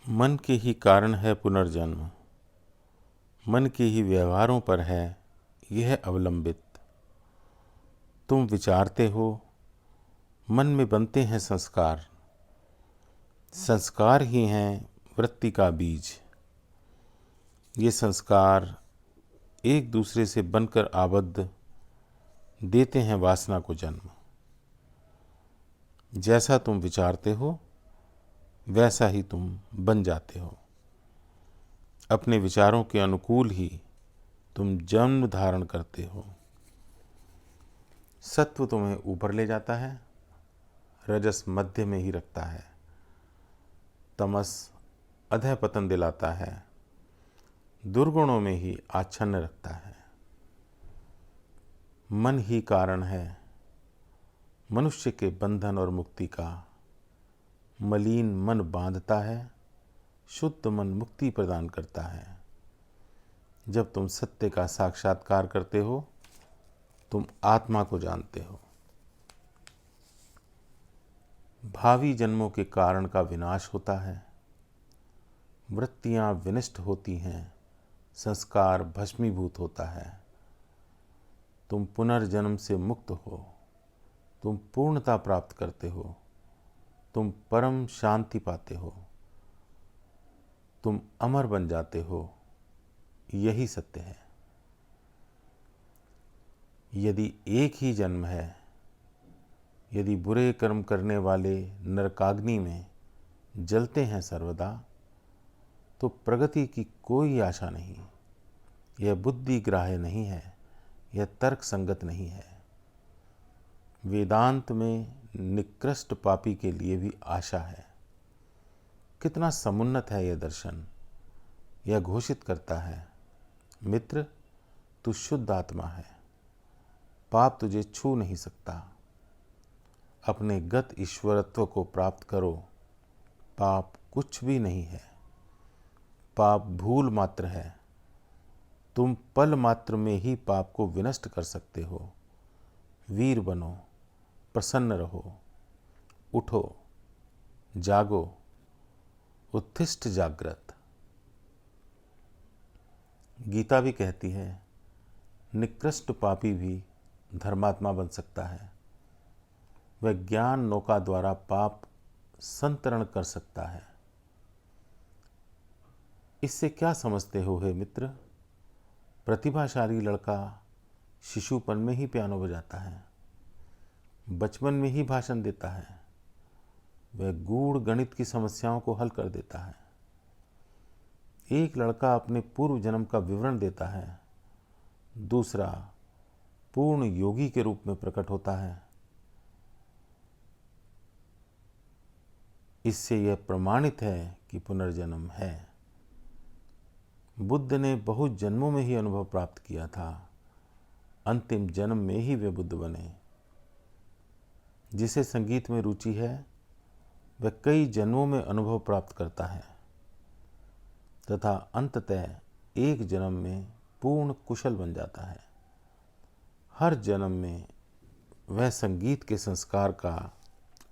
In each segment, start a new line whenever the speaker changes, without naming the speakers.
मन के ही कारण है पुनर्जन्म, मन के ही व्यवहारों पर है यह अवलंबित। तुम विचारते हो, मन में बनते हैं संस्कार, संस्कार ही हैं वृत्ति का बीज। ये संस्कार एक दूसरे से बनकर आबद्ध देते हैं वासना को जन्म। जैसा तुम विचारते हो वैसा ही तुम बन जाते हो। अपने विचारों के अनुकूल ही तुम जन्म धारण करते हो। सत्व तुम्हें ऊपर ले जाता है, रजस मध्य में ही रखता है, तमस अधः पतन दिलाता है, दुर्गुणों में ही आच्छन्न रखता है। मन ही कारण है मनुष्य के बंधन और मुक्ति का। मलिन मन बांधता है, शुद्ध मन मुक्ति प्रदान करता है। जब तुम सत्य का साक्षात्कार करते हो, तुम आत्मा को जानते हो। भावी जन्मों के कारण का विनाश होता है, वृत्तियां विनष्ट होती हैं, संस्कार भस्मीभूत होता है। तुम पुनर्जन्म से मुक्त हो, तुम पूर्णता प्राप्त करते हो, तुम परम शांति पाते हो, तुम अमर बन जाते हो। यही सत्य है। यदि एक ही जन्म है, यदि बुरे कर्म करने वाले नरकाग्नि में जलते हैं सर्वदा, तो प्रगति की कोई आशा नहीं। यह बुद्धि ग्राह्य नहीं है, यह तर्क संगत नहीं है। वेदांत में निकृष्ट पापी के लिए भी आशा है। कितना समुन्नत है यह दर्शन। यह घोषित करता है, मित्र तू शुद्ध आत्मा है, पाप तुझे छू नहीं सकता। अपने गत ईश्वरत्व को प्राप्त करो। पाप कुछ भी नहीं है, पाप भूल मात्र है। तुम पल मात्र में ही पाप को विनष्ट कर सकते हो। वीर बनो, प्रसन्न रहो, उठो, जागो, उत्थिष्ठ जागृत। गीता भी कहती है, निकृष्ट पापी भी धर्मात्मा बन सकता है। वह ज्ञान नौका द्वारा पाप संतरण कर सकता है। इससे क्या समझते हो हे मित्र? प्रतिभाशाली लड़का शिशुपन में ही पियानो बजाता है, बचपन में ही भाषण देता है, वह गूढ़ गणित की समस्याओं को हल कर देता है। एक लड़का अपने पूर्व जन्म का विवरण देता है, दूसरा पूर्ण योगी के रूप में प्रकट होता है। इससे यह प्रमाणित है कि पुनर्जन्म है। बुद्ध ने बहुत जन्मों में ही अनुभव प्राप्त किया था, अंतिम जन्म में ही वे बुद्ध बने। जिसे संगीत में रुचि है वह कई जन्मों में अनुभव प्राप्त करता है तथा अंततः एक जन्म में पूर्ण कुशल बन जाता है। हर जन्म में वह संगीत के संस्कार का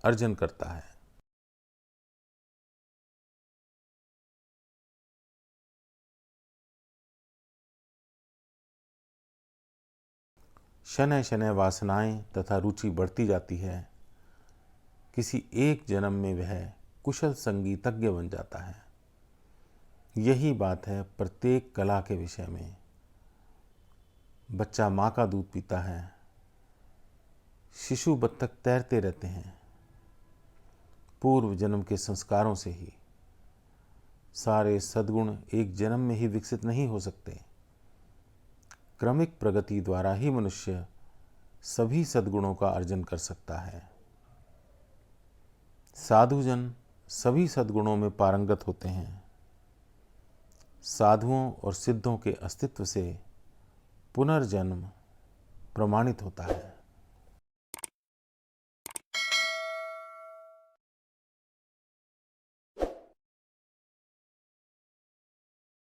अर्जन करता है। शनैः शनैः वासनाएं तथा रुचि बढ़ती जाती है। किसी एक जन्म में वह कुशल संगीतज्ञ बन जाता है। यही बात है प्रत्येक कला के विषय में। बच्चा माँ का दूध पीता है, शिशु बत्तख तैरते रहते हैं, पूर्व जन्म के संस्कारों से ही। सारे सद्गुण एक जन्म में ही विकसित नहीं हो सकते। क्रमिक प्रगति द्वारा ही मनुष्य सभी सद्गुणों का अर्जन कर सकता है। साधुजन सभी सद्गुणों में पारंगत होते हैं। साधुओं और सिद्धों के अस्तित्व से पुनर्जन्म प्रमाणित होता है।